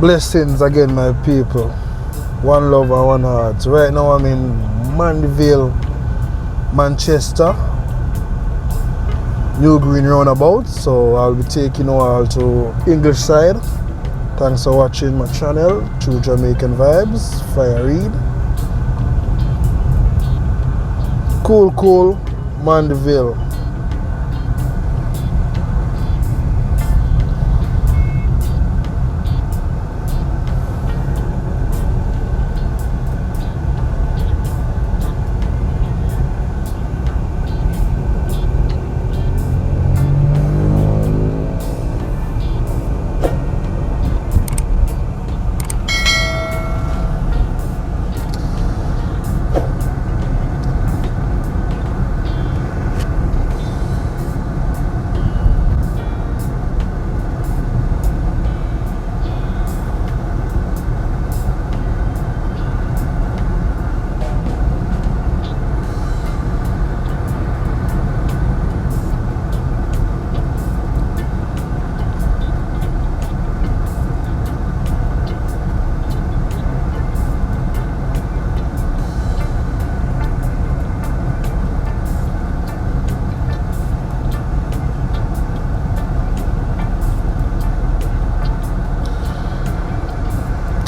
Blessings again, my people. One love and one heart. Right now I'm in Mandeville, Manchester, New Green Roundabout. So I'll be taking you all to English side. Thanks for watching my channel, True Jamaican Vibes, Fire Reed. Cool, Mandeville.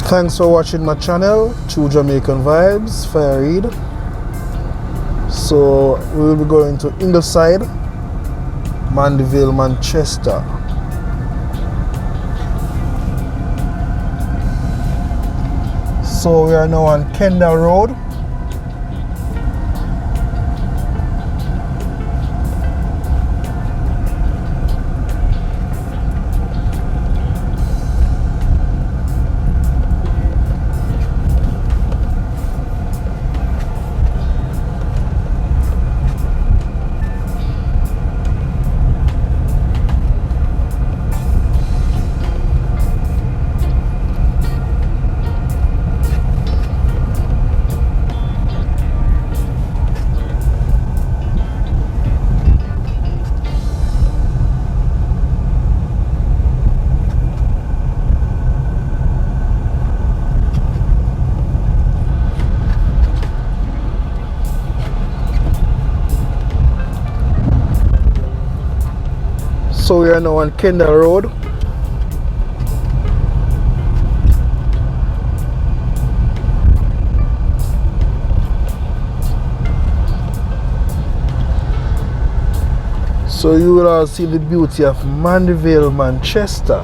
Thanks for watching my channel, True Jamaican Vibes, Fire Reed. So we will be going to Ingleside, Mandeville, Manchester. So we are now on Kendall Road. So we are now on Kendall Road. So you will all see the beauty of Mandeville, Manchester.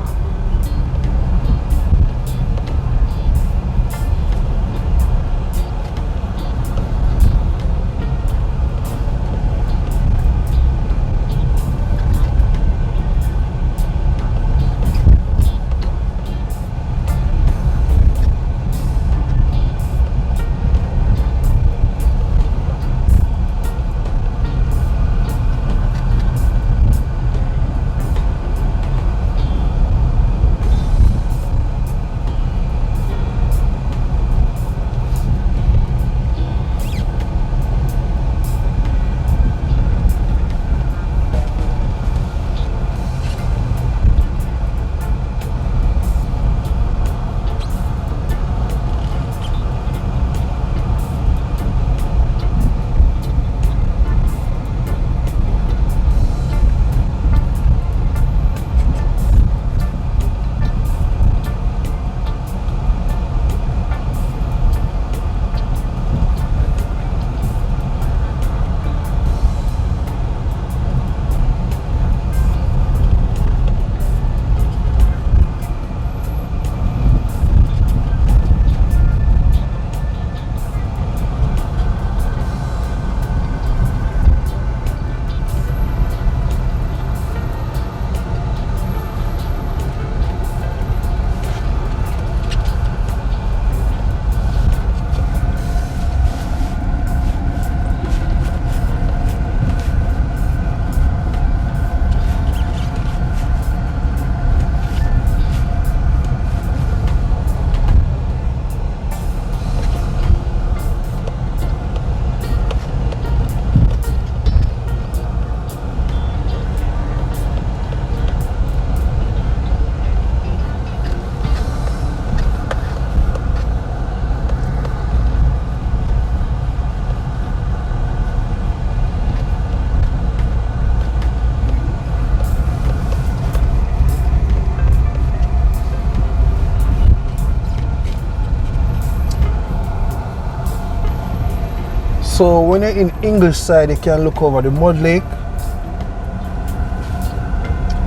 So when you're in English side, you can look over the Mud Lake.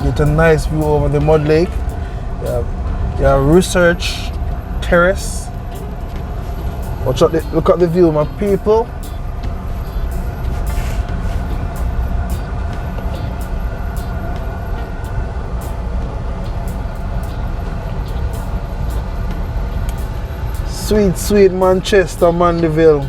Get a nice view over the Mud Lake. You have Research Terrace. Watch out, look at the view, my people. Sweet, sweet Manchester, Mandeville.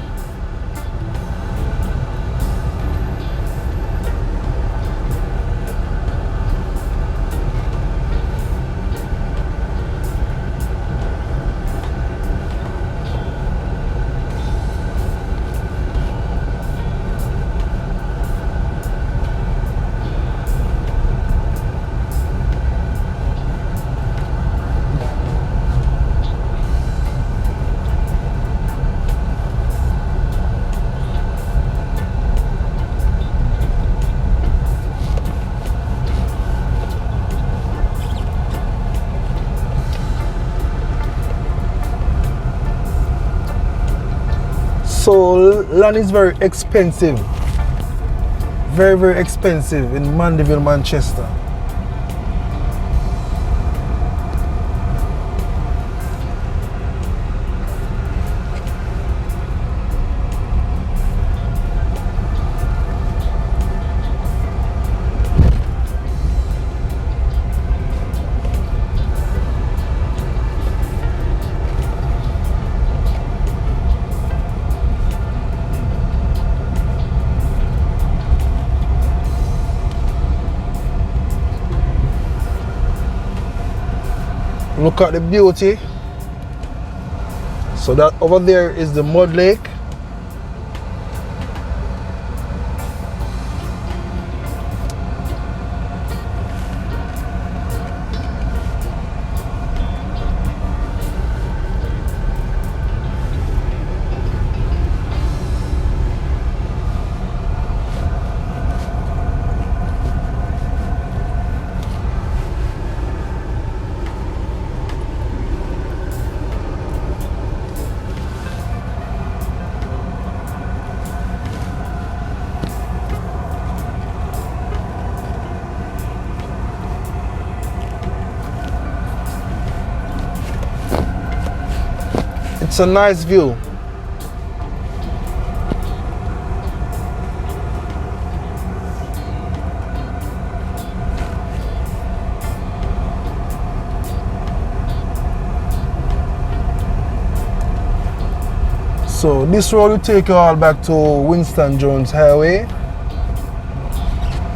So land is very expensive, very, very expensive in Mandeville, Manchester. Look at the beauty. So that over there is the Mud Lake. It's a nice view. So this road will take you all back to Winston Jones Highway.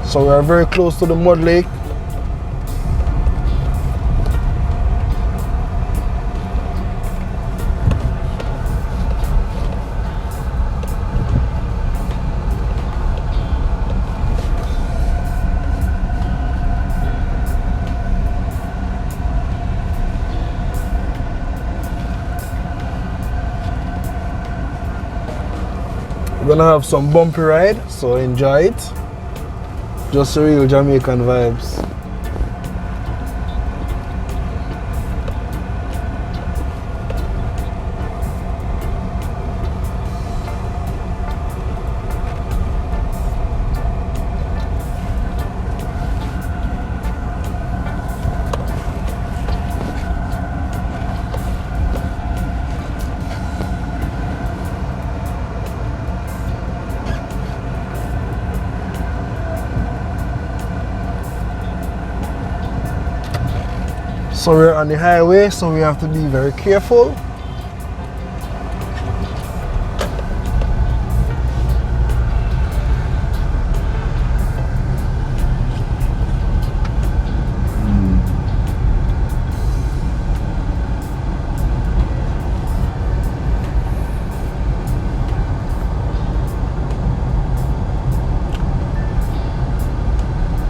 So we are very close to the Mud Lake. We're gonna have some bumpy ride, so enjoy it. Just real Jamaican vibes. So we're on the highway, so we have to be very careful.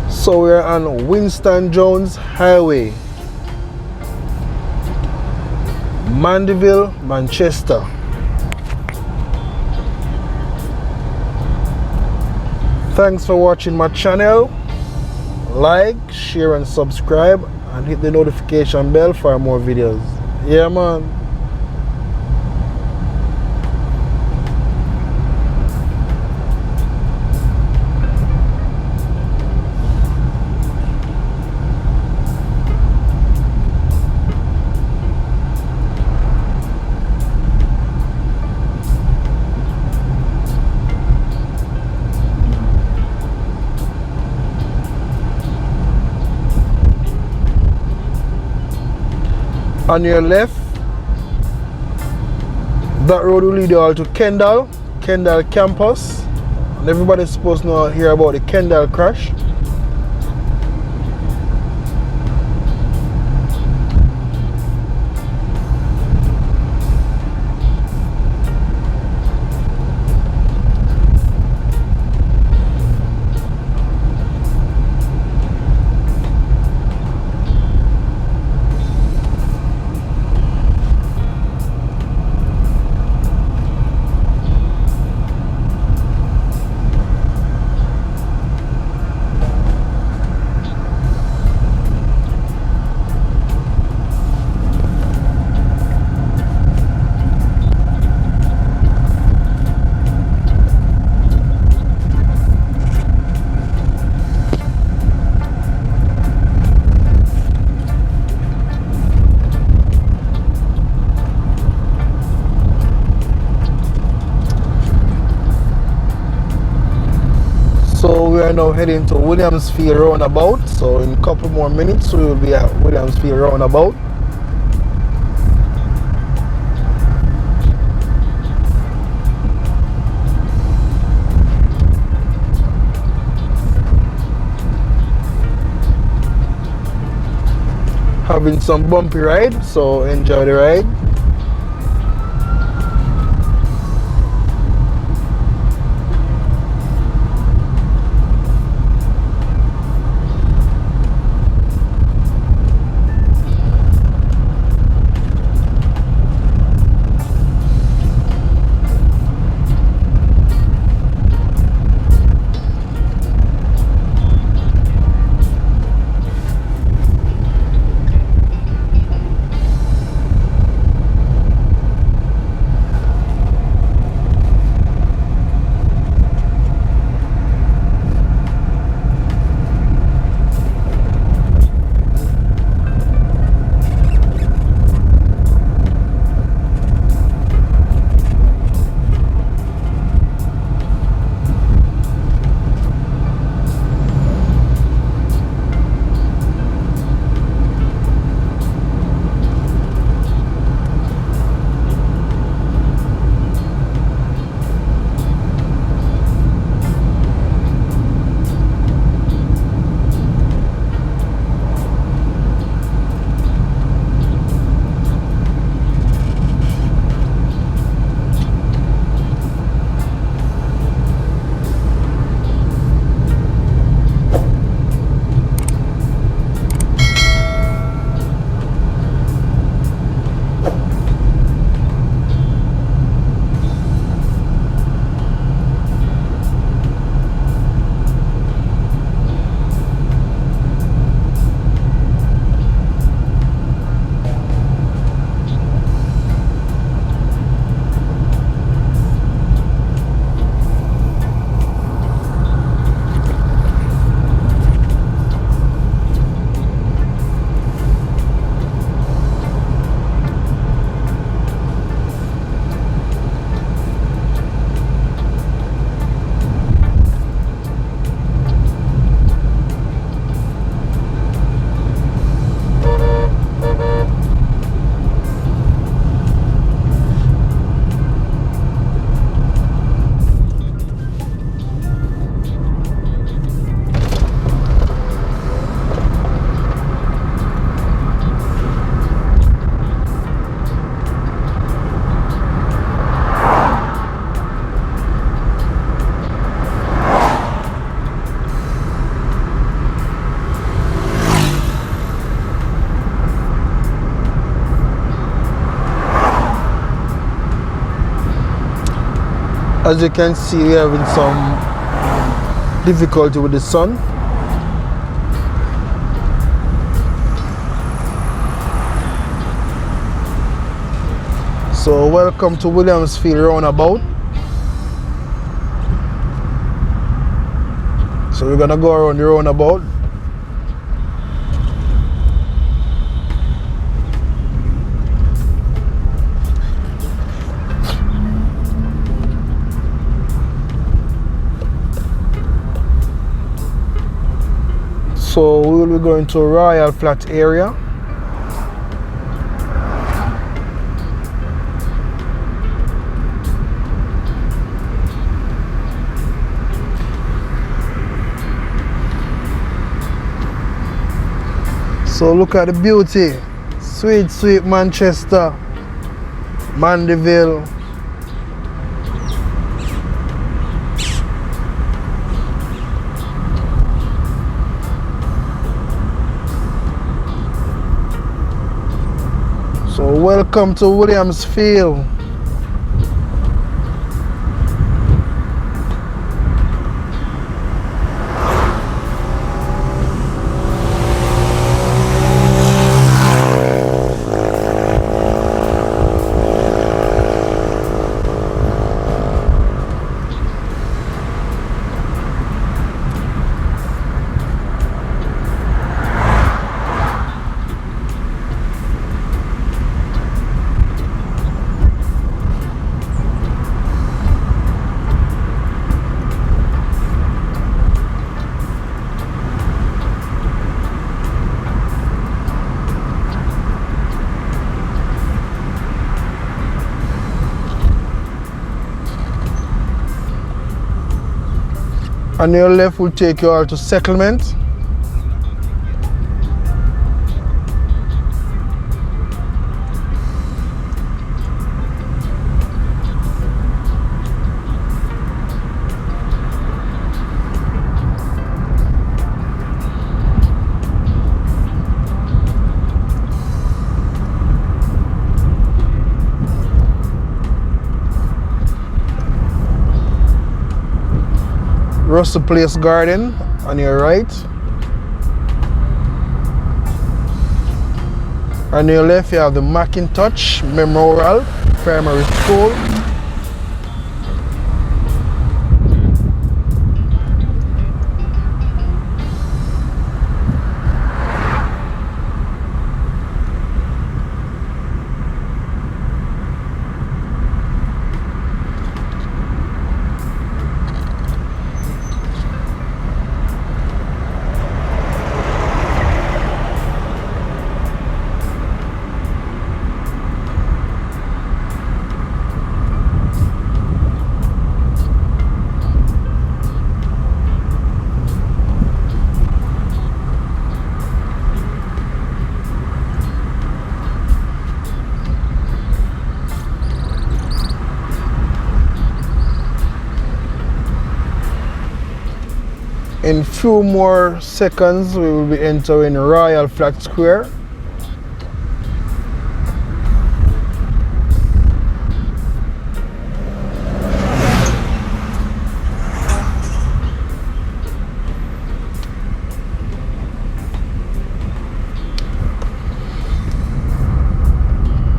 So we're on Winston Jones Highway, Mandeville, Manchester. Thanks for watching my channel. Like, share and subscribe and hit the notification bell for more videos. Yeah man. On your left, that road will lead you all to Kendall campus. And everybody's supposed to hear about the Kendall crash. So we are now heading to Williamsfield roundabout. So in a couple more minutes we will be at Williamsfield roundabout. Having some bumpy ride, so enjoy the ride. As you can see, we're having some difficulty with the sun. So welcome to Williamsfield roundabout. So we're gonna go around the roundabout. So we will be going to Royal Flat area. So look at the beauty. Sweet, sweet Manchester, Mandeville. So welcome to Williamsfield. On your left will take you all to Settlement. Russell Place Garden on your right. On your left you have the Macintosh Memorial Primary School. In few more seconds we will be entering Royal Flat Square.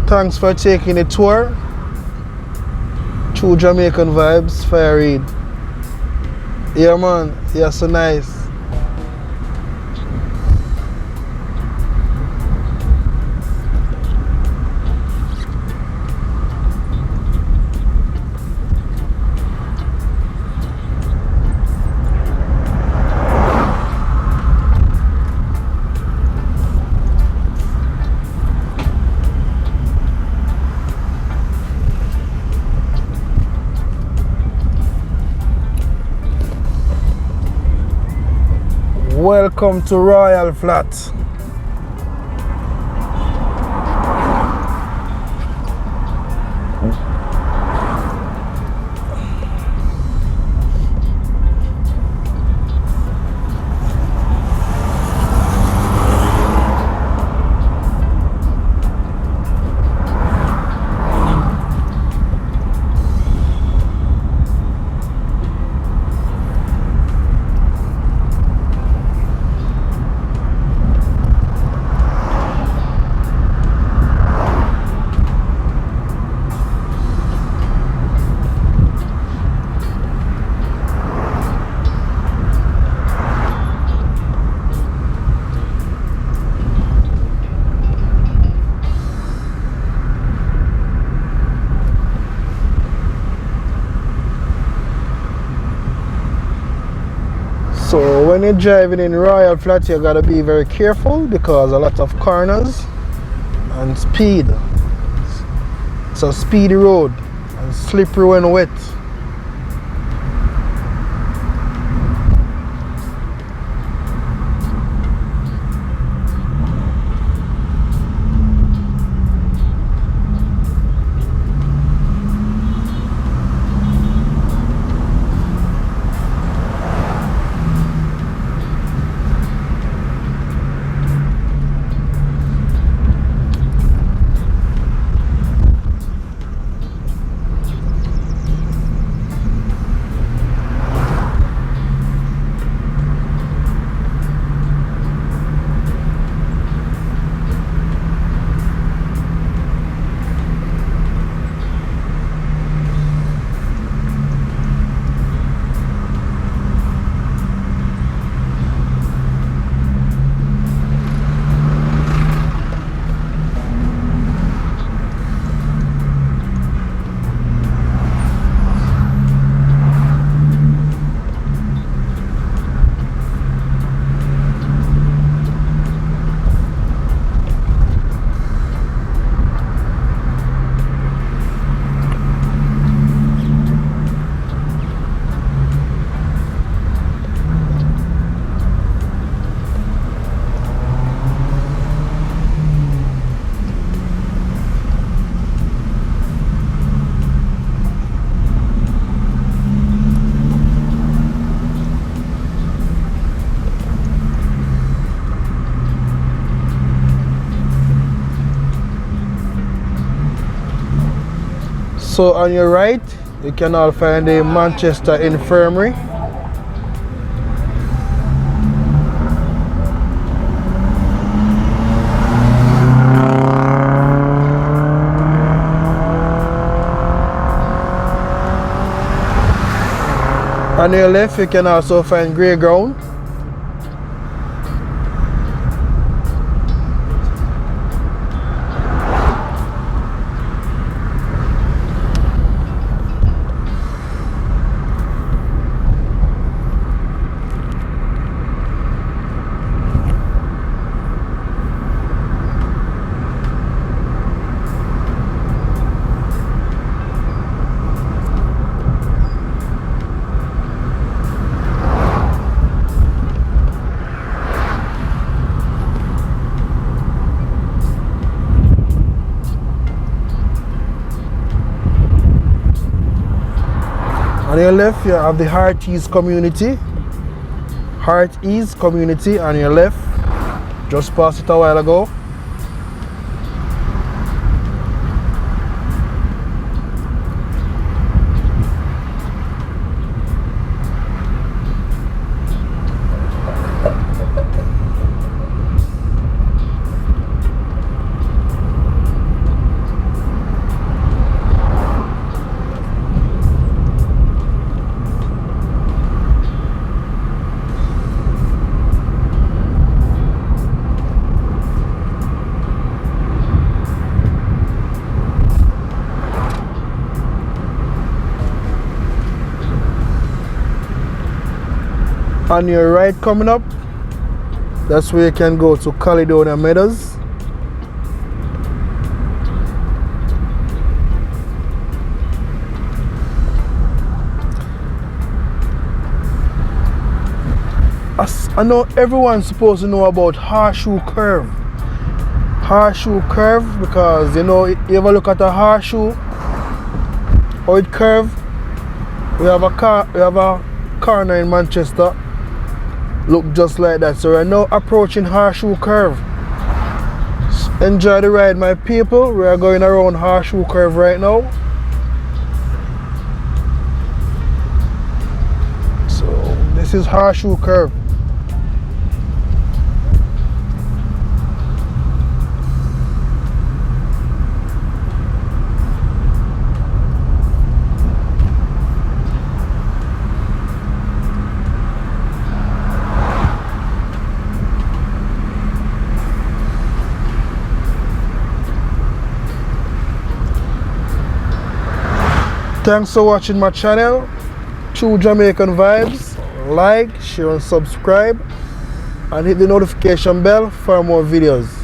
Thanks for taking a tour through Jamaican Vibes, Fire Reid. Yeah man, you're so nice. Welcome to Royal Flat. So when you're driving in Royal Flat, you gotta be very careful because a lot of corners and speed. It's a speedy road and slippery when wet. So on your right, you can all find the Manchester Infirmary. On your left, you can also find Grey Ground. On your left, you have the Heart East community. Heart East community on your left. Just passed it a while ago. On your right coming up, that's where you can go to Caledonia Meadows. I know everyone's supposed to know about Horseshoe Curve. Horseshoe Curve, because you know, you ever look at a horseshoe, how it curve? We have a corner in Manchester look just like that. So we're now approaching Horseshoe Curve. Enjoy the ride, my people. We are going around Horseshoe Curve right now. So this is Horseshoe Curve. Thanks for watching my channel, True Jamaican Vibes. Like, share and subscribe, and hit the notification bell for more videos.